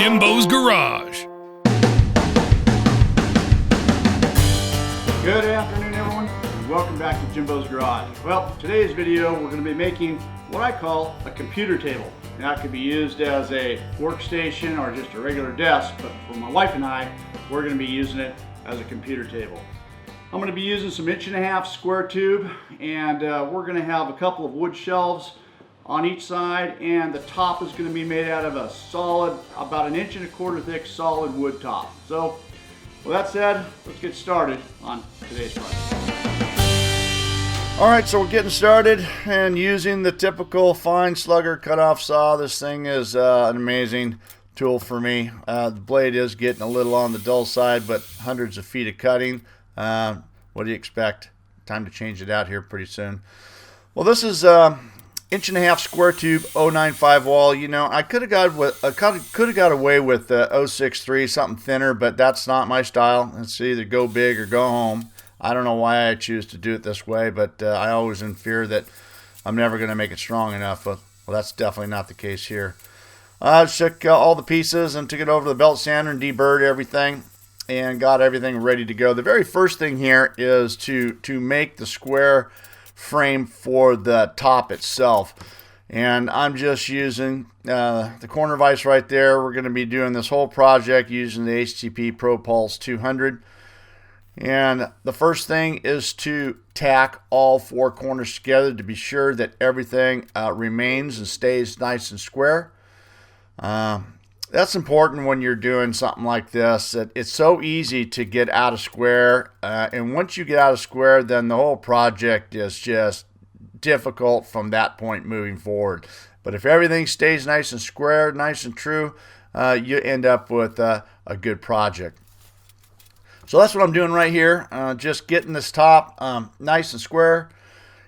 Jimbo's Garage. Good afternoon, everyone, and welcome back to Jimbo's Garage. Well, today's video we're going to be making what I call a computer table. Now, it could be used as a workstation or just a regular desk, but for my wife and I, we're going to be using it as a computer table. I'm going to be using some 1.5" square tube, and we're going to have a couple of wood shelves on each side, and the top is going to be made out of a solid, about 1.25" thick solid wood top. So, with that said, let's get started on today's project. Alright, so we're getting started and using the typical fine slugger cutoff saw. This thing is an amazing tool for me. The blade is getting a little on the dull side, but hundreds of feet of cutting. What do you expect? Time to change it out here pretty soon. Well, this is 1.5" square tube 095 wall. You know, I could have got away with 063, something thinner, but that's not my style. It's either go big or go home. I don't know why I choose to do it this way, but I always in fear that I'm never going to make it strong enough. But well, that's definitely not the case here. I took all the pieces and took it over to the belt sander and deburred everything and got everything ready to go. The very first thing here is to make the square frame for the top itself, and I'm just using the corner vise right there. We're going to be doing this whole project using the HTP ProPulse 200, and the first thing is to tack all 4 corners together to be sure that everything remains and stays nice and square. That's important when you're doing something like this. It's so easy to get out of square, and once you get out of square, then the whole project is just difficult from that point moving forward. But if everything stays nice and square, nice and true, you end up with a good project. So that's what I'm doing right here, just getting this top nice and square,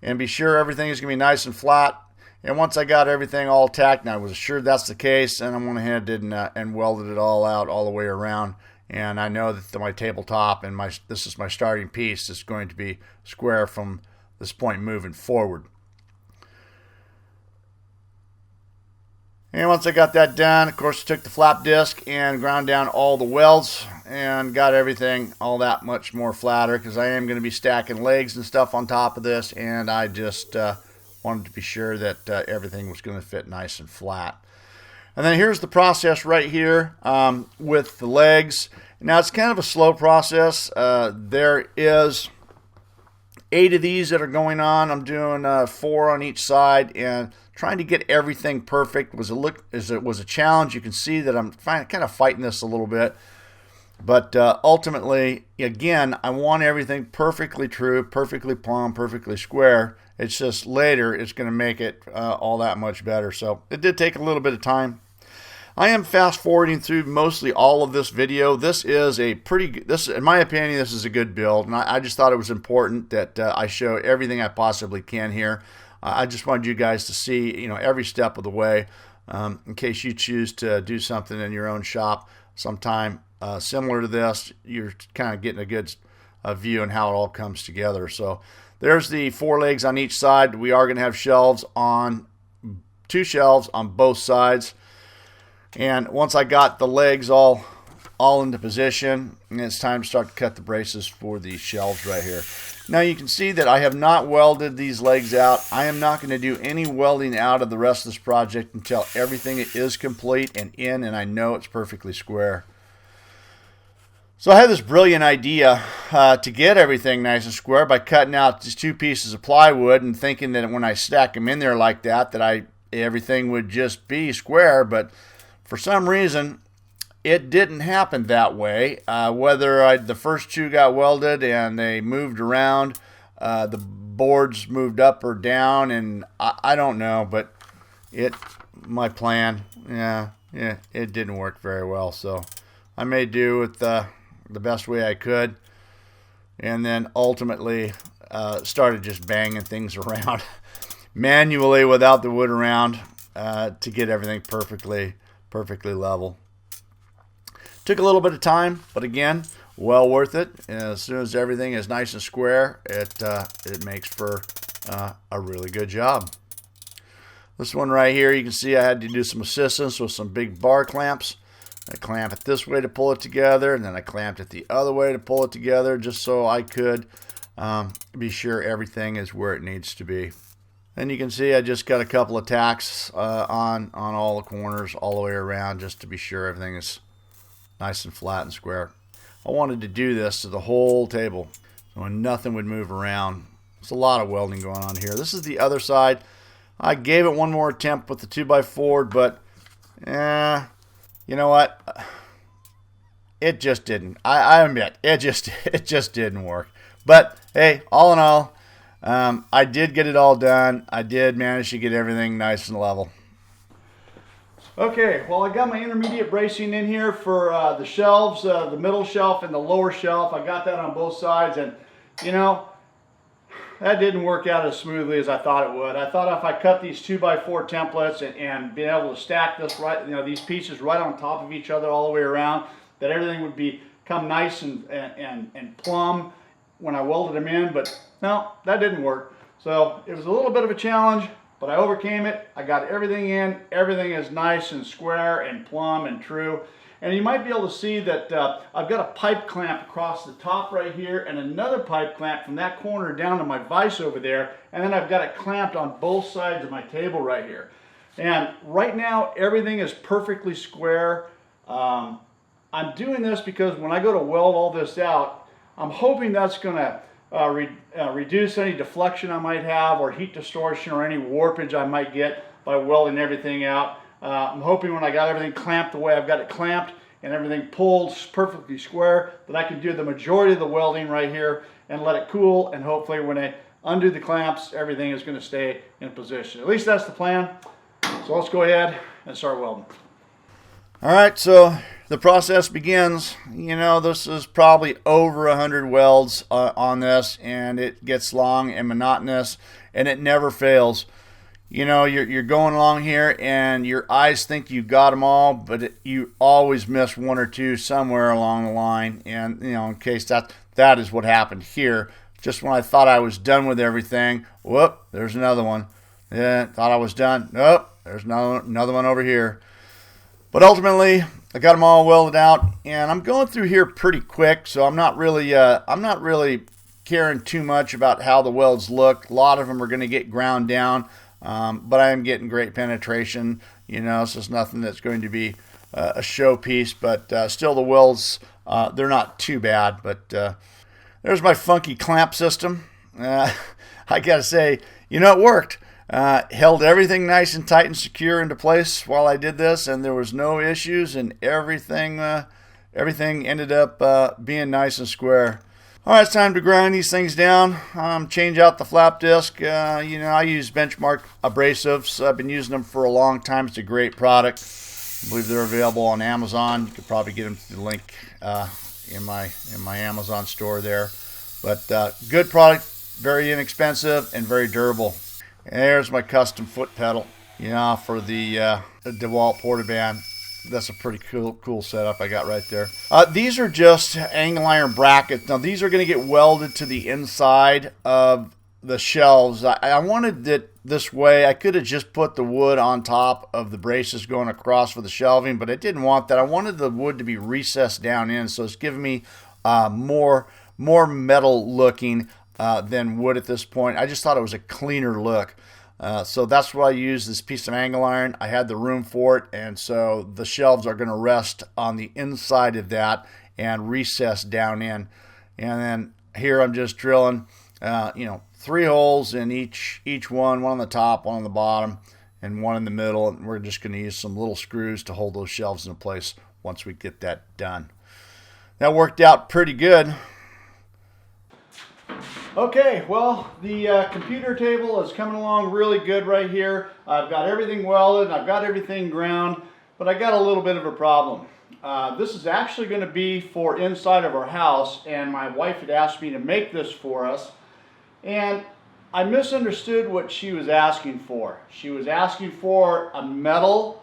and be sure everything is going to be nice and flat. And once I got everything all tacked, and I was assured that's the case, and I went ahead and welded it all out all the way around. And I know that my tabletop and this is my starting piece is going to be square from this point moving forward. And once I got that done, of course, I took the flap disc and ground down all the welds and got everything all that much more flatter, because I am going to be stacking legs and stuff on top of this, and I just wanted to be sure that everything was going to fit nice and flat. And then here's the process right here with the legs. Now, it's kind of a slow process. There is 8 of these that are going on. I'm doing 4 on each side, and trying to get everything perfect was a challenge. You can see that I'm kind of fighting this a little bit. But ultimately, again, I want everything perfectly true, perfectly plumb, perfectly square. It's just later it's going to make it all that much better. So it did take a little bit of time. I am fast forwarding through mostly all of this video. This is in my opinion, this is a good build, and I just thought it was important that I show everything I possibly can here. I just wanted you guys to see, you know, every step of the way, in case you choose to do something in your own shop sometime similar to this. You're kind of getting a good view on how it all comes together. So there's the 4 legs on each side. We are going to have shelves on 2 shelves on both sides. And once I got the legs all into position, and it's time to start to cut the braces for these shelves right here. Now you can see that I have not welded these legs out. I am not going to do any welding out of the rest of this project until everything is complete and in, and I know it's perfectly square. So I had this brilliant idea to get everything nice and square by cutting out just 2 pieces of plywood and thinking that when I stack them in there like that everything would just be square. But for some reason, it didn't happen that way. Whether the first 2 got welded and they moved around, the boards moved up or down, and I don't know. But my plan, it didn't work very well. So I made do with the best way I could, and then ultimately started just banging things around manually without the wood around to get everything perfectly level. Took a little bit of time, but again, well worth it. As soon as everything is nice and square, it makes for a really good job. This one right here, you can see I had to do some assistance with some big bar clamps. I clamp it this way to pull it together, and then I clamped it the other way to pull it together, just so I could be sure everything is where it needs to be. And you can see I just got a couple of tacks on all the corners all the way around, just to be sure everything is nice and flat and square. I wanted to do this to the whole table so nothing would move around. There's a lot of welding going on here. This is the other side. I gave it one more attempt with the 2x4, but you know what? It just didn't. I admit, it just didn't work. But hey, all in all, I did get it all done. I did manage to get everything nice and level. Okay, well, I got my intermediate bracing in here for the shelves, the middle shelf and the lower shelf. I got that on both sides, and you know, that didn't work out as smoothly as I thought it would. I thought if I cut these 2x4 templates and being able to stack this right, you know, these pieces right on top of each other all the way around, that everything would become nice and plumb when I welded them in, but no, that didn't work. So it was a little bit of a challenge, but I overcame it. I got everything in. Everything is nice and square and plumb and true. And you might be able to see that I've got a pipe clamp across the top right here and another pipe clamp from that corner down to my vise over there. And then I've got it clamped on both sides of my table right here. And right now, everything is perfectly square. I'm doing this because when I go to weld all this out, I'm hoping that's going to reduce any deflection I might have, or heat distortion, or any warpage I might get by welding everything out. I'm hoping when I got everything clamped the way I've got it clamped and everything pulled perfectly square, that I can do the majority of the welding right here and let it cool, and hopefully when I undo the clamps, everything is going to stay in position. At least that's the plan. So let's go ahead and start welding. All right, so the process begins. You know, this is probably over 100 welds on this, and it gets long and monotonous, and it never fails. You know, you're going along here, and your eyes think you got them all, but you always miss one or two somewhere along the line. And you know, in case that is what happened here. Just when I thought I was done with everything, whoop, there's another one. Yeah, thought I was done. Nope, there's another one over here. But ultimately, I got them all welded out, and I'm going through here pretty quick, so I'm not really caring too much about how the welds look. A lot of them are going to get ground down, but I am getting great penetration. You know, so it's nothing that's going to be a showpiece, but still the welds, they're not too bad. But there's my funky clamp system. I gotta say, you know, it worked. Held everything nice and tight and secure into place while I did this, and there was no issues, and everything ended up being nice and square. All right, it's time to grind these things down. Change out the flap disc. You know, I use Benchmark abrasives. I've been using them for a long time. It's a great product. I believe they're available on Amazon. You could probably get them through the link in my Amazon store there. But good product, very inexpensive and very durable. And there's my custom foot pedal, you know, for the Dewalt Portaband. That's a pretty cool setup I got right there. These are just angle iron brackets. Now these are going to get welded to the inside of the shelves. I wanted it this way. I could have just put the wood on top of the braces going across for the shelving, but I didn't want that. I wanted the wood to be recessed down in, so it's giving me more metal looking than wood at this point. I just thought it was a cleaner look. So that's why I used this piece of angle iron. I had the room for it, and so the shelves are going to rest on the inside of that and recess down in. And then here I'm just drilling, you know, 3 holes in each one on the top, one on the bottom, and one in the middle. And we're just going to use some little screws to hold those shelves in place once we get that done. That worked out pretty good. Okay, well, the computer table is coming along really good right here. I've got everything welded, I've got everything ground, but I got a little bit of a problem. This is actually going to be for inside of our house, and my wife had asked me to make this for us, and I misunderstood what she was asking for. She was asking for a metal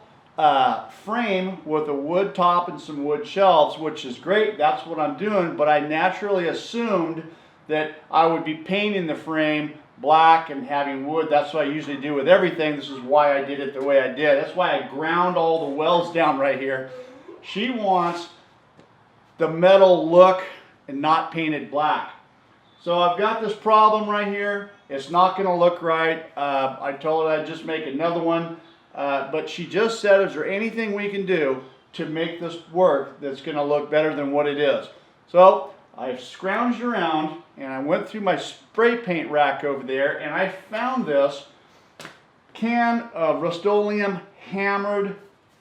frame with a wood top and some wood shelves, which is great. That's what I'm doing, but I naturally assumed that I would be painting the frame black and having wood. That's what I usually do with everything. This is why I did it the way I did. That's why I ground all the welds down right here. She wants the metal look and not painted black. So I've got this problem right here. It's not going to look right. I told her I'd just make another one, but she just said, is there anything we can do to make this work that's going to look better than what it is? So I scrounged around and I went through my spray paint rack over there, and I found this can of Rust-Oleum hammered,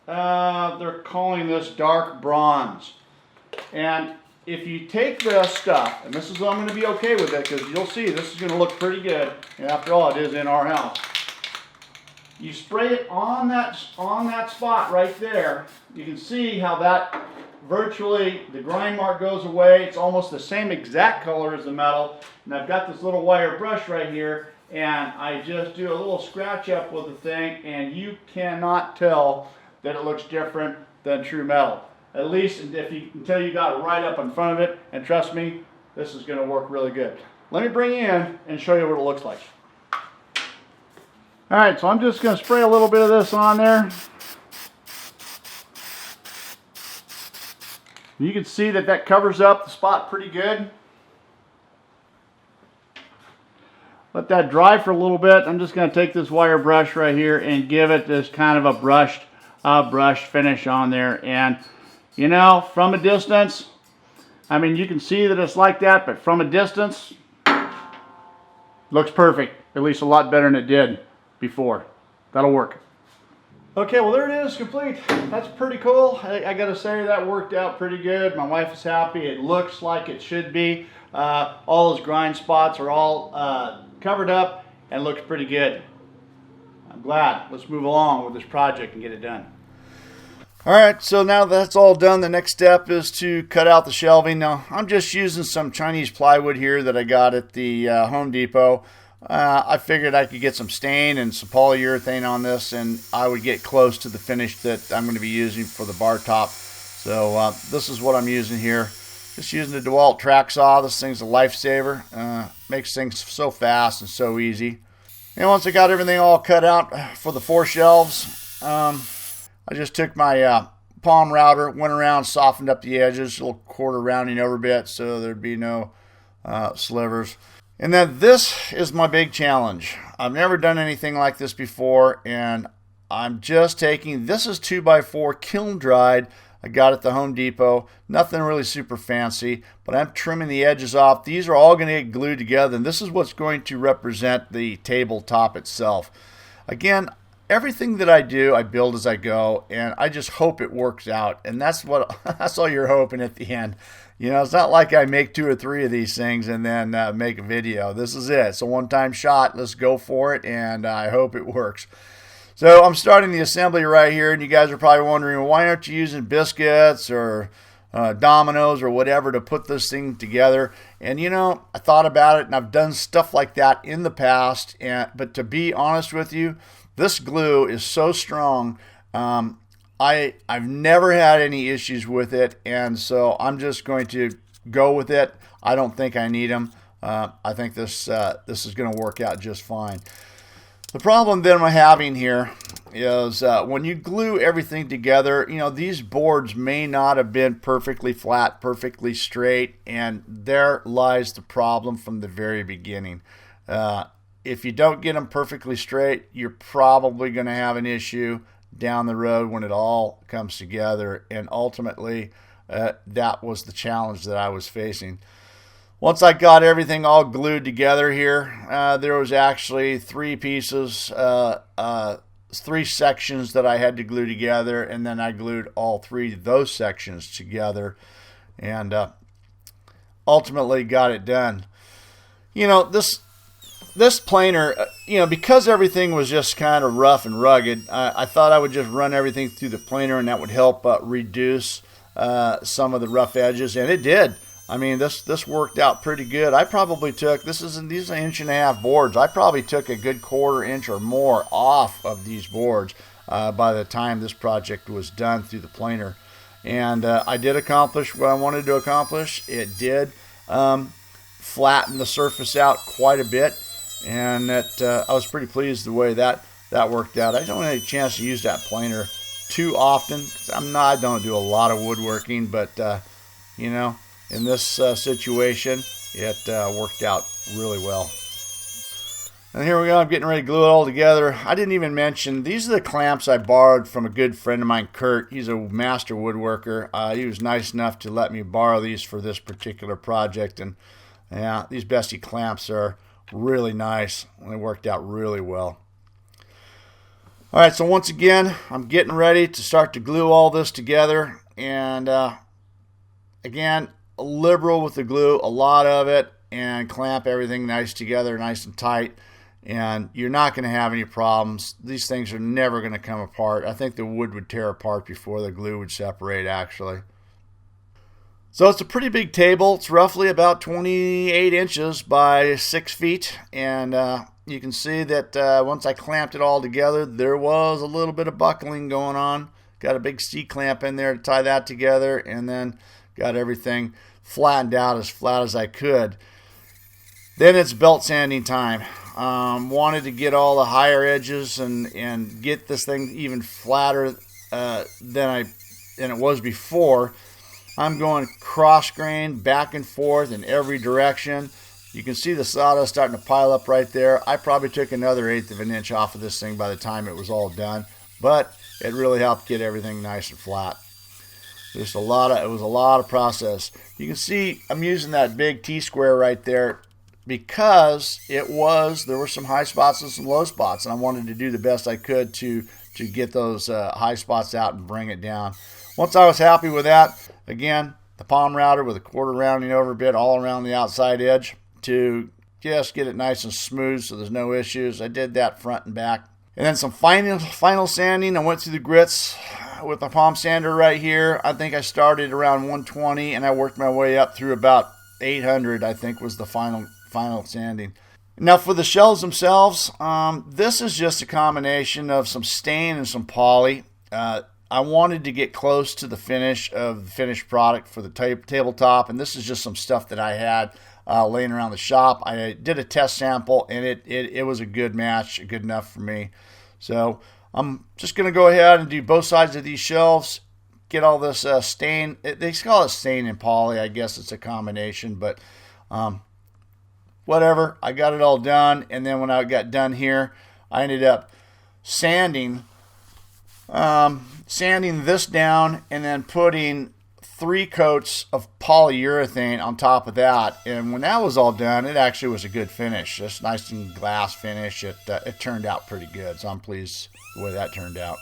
they're calling this dark bronze. And if you take this stuff, and this is I'm going to be okay with it because you'll see this is going to look pretty good, and after all, it is in our house. You spray it on that spot right there. You can see how that virtually, the grind mark goes away. It's almost the same exact color as the metal. And I've got this little wire brush right here, and I just do a little scratch up with the thing, and you cannot tell that it looks different than true metal. At least until you got it right up in front of it, and trust me, this is going to work really good. Let me bring you in and show you what it looks like. Alright, so I'm just going to spray a little bit of this on there. You can see that that covers up the spot pretty good. Let that dry for a little bit. I'm just going to take this wire brush right here and give it this kind of a brushed finish on there. And you know, from a distance, I mean, you can see that it's like that, but from a distance, looks perfect. At least a lot better than it did before. That'll work. Okay, well there it is, complete. That's pretty cool. I gotta say that worked out pretty good. My wife is happy. It looks like it should be. All those grind spots are all covered up and looks pretty good. I'm glad. Let's move along with this project and get it done. Alright, so now that's all done, the next step is to cut out the shelving. Now, I'm just using some Chinese plywood here that I got at the Home Depot. I figured I could get some stain and some polyurethane on this, and I would get close to the finish that I'm going to be using for the bar top. So this is what I'm using here. Just using the Dewalt track saw. This thing's a lifesaver. Makes things so fast and so easy. And once I got everything all cut out for the 4 shelves, I just took my palm router, went around, softened up the edges, a little quarter rounding over bit so there'd be no slivers. And then this is my big challenge. I've never done anything like this before, and I'm just taking, this is 2x4 kiln dried. I got it at the Home Depot. Nothing really super fancy, but I'm trimming the edges off. These are all going to get glued together, and this is what's going to represent the tabletop itself. Again, everything that I do, I build as I go, and I just hope it works out. And that's all you're hoping at the end. You know, it's not like I make 2 or 3 of these things and then make a video. This is it. It's a one-time shot. Let's go for it, and I hope it works. So I'm starting the assembly right here, and you guys are probably wondering, why aren't you using biscuits or dominoes or whatever to put this thing together? And you know, I thought about it, and I've done stuff like that in the past. But to be honest with you, this glue is so strong. I've never had any issues with it, and so I'm just going to go with it. I don't think I need them. I think this is going to work out just fine. The problem that I'm having here is when you glue everything together, you know, these boards may not have been perfectly flat, perfectly straight, and there lies the problem from the very beginning. If you don't get them perfectly straight, you're probably going to have an issue down the road when it all comes together, and ultimately that was the challenge that I was facing. Once I got everything all glued together here, there was actually 3 pieces, 3 sections that I had to glue together, and then I glued all 3 of those sections together, and ultimately got it done. You know, this planer, you know, because everything was just kind of rough and rugged, I thought I would just run everything through the planer, and that would help reduce some of the rough edges, and it did. I mean, this worked out pretty good. I probably took, these are 1.5 inch boards. I probably took a good 1/4 inch or more off of these boards by the time this project was done through the planer. And I did accomplish what I wanted to accomplish. It did flatten the surface out quite a bit, and I was pretty pleased the way that worked out. I don't have a chance to use that planer too often. I don't do a lot of woodworking, but you know, in this situation, it worked out really well. And here we go, I'm getting ready to glue it all together. I didn't even mention, these are the clamps I borrowed from a good friend of mine, Kurt. He's a master woodworker. He was nice enough to let me borrow these for this particular project. And yeah, these Bestie clamps are really nice. They worked out really well. All right, so once again, I'm getting ready to start to glue all this together. And again, liberal with the glue, a lot of it, and clamp everything nice together, nice and tight. And you're not going to have any problems. These things are never going to come apart. I think the wood would tear apart before the glue would separate, actually. So it's a pretty big table. It's roughly about 28 inches by 6 feet. And you can see that once I clamped it all together, there was a little bit of buckling going on. Got a big C-clamp in there to tie that together, and then got everything flattened out as flat as I could. Then it's belt sanding time. Wanted to get all the higher edges and get this thing even flatter than it was before. I'm going cross grain back and forth in every direction. You can see the sawdust starting to pile up right there. I probably took another 1/8 of an inch off of this thing by the time it was all done, but it really helped get everything nice and flat. It was a lot of process. You can see I'm using that big T-square right there, because there were some high spots and some low spots, and I wanted to do the best I could to get those high spots out and bring it down. Once I was happy with that, again, the palm router with a 1/4 rounding over bit all around the outside edge to just get it nice and smooth so there's no issues. I did that front and back. And then some final sanding. I went through the grits with my palm sander right here. I think I started around 120 and I worked my way up through about 800, I think was the final sanding. Now for the shelves themselves, this is just a combination of some stain and some poly. I wanted to get close to the finish of the finished product for the tabletop, and this is just some stuff that I had laying around the shop. I did a test sample, and it was a good match, good enough for me. So I'm just going to go ahead and do both sides of these shelves, get all this stain. They call it stain and poly. I guess it's a combination, but whatever. I got it all done, and then when I got done here, I ended up sanding this down and then putting 3 coats of polyurethane on top of that. And when that was all done, it actually was a good finish. Just nice and glass finish. It turned out pretty good, so I'm pleased the way that turned out.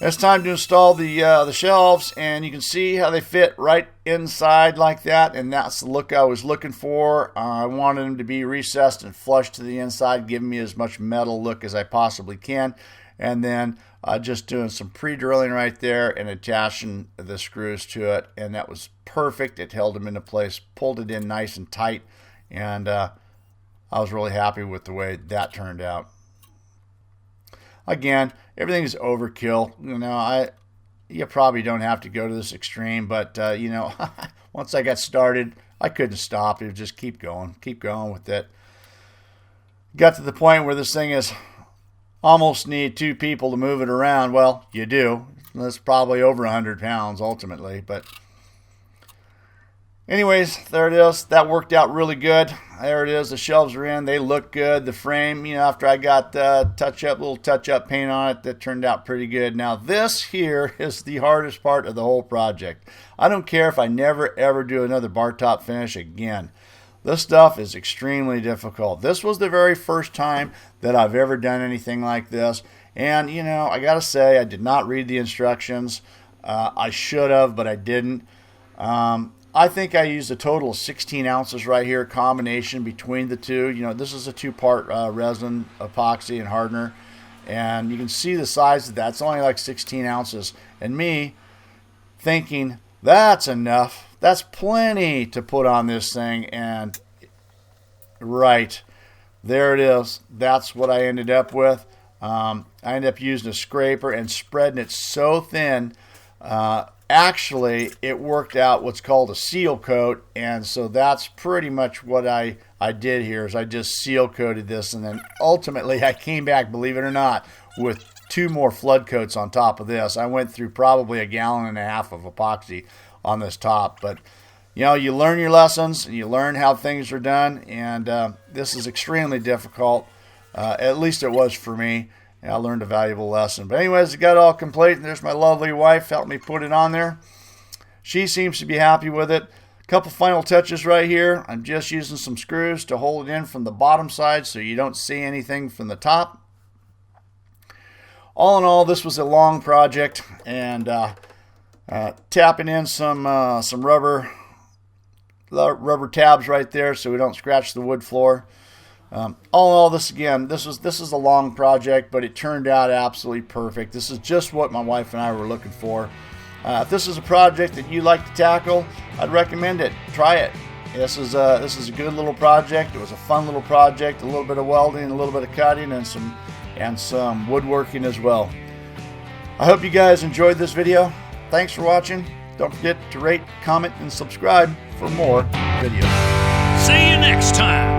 It's time to install the shelves, and you can see how they fit right inside like that, and that's the look I was looking for. I wanted them to be recessed and flush to the inside, giving me as much metal look as I possibly can. And then just doing some pre-drilling right there and attaching the screws to it, and that was perfect. It held them into place, pulled it in nice and tight, and I was really happy with the way that turned out. Again, everything is overkill. You probably don't have to go to this extreme, but once I got started, I couldn't stop. It would just keep going with it. Got to the point where this thing is almost need 2 people to move it around. Well, you do. That's probably over 100 pounds ultimately, but anyways, there it is. That worked out really good. There it is. The shelves are in. They look good. The frame, after I got little touch-up paint on it, that turned out pretty good. Now, this here is the hardest part of the whole project. I don't care if I never, ever do another bar top finish again. This stuff is extremely difficult. This was the very first time that I've ever done anything like this. And, I got to say, I did not read the instructions. I should have, but I didn't. I think I used a total of 16 ounces right here, combination between the two. This is a 2-part resin, epoxy, and hardener. And you can see the size of that. It's only like 16 ounces. And me thinking, that's enough. That's plenty to put on this thing. And right, there it is. That's what I ended up with. I ended up using a scraper and spreading it so thin. Actually, it worked out what's called a seal coat, and so that's pretty much what I did here is I just seal coated this, and then ultimately I came back, believe it or not, with 2 more flood coats on top of this. I went through probably 1.5 gallons of epoxy on this top. But you know, you learn your lessons and you learn how things are done, and this is extremely difficult. At least it was for me. I learned a valuable lesson. But anyways, it got all complete, and there's my lovely wife helped me put it on there. She seems to be happy with it. A couple final touches right here. I'm just using some screws to hold it in from the bottom side so you don't see anything from the top. All in all, this was a long project, and tapping in some rubber tabs right there so we don't scratch the wood floor. All in all, this is a long project, but it turned out absolutely perfect. This is just what my wife and I were looking for. If this is a project that you'd like to tackle, I'd recommend it. Try it. This is a good little project. It was a fun little project. A little bit of welding, a little bit of cutting, and some woodworking as well. I hope you guys enjoyed this video. Thanks for watching. Don't forget to rate, comment, and subscribe for more videos. See you next time.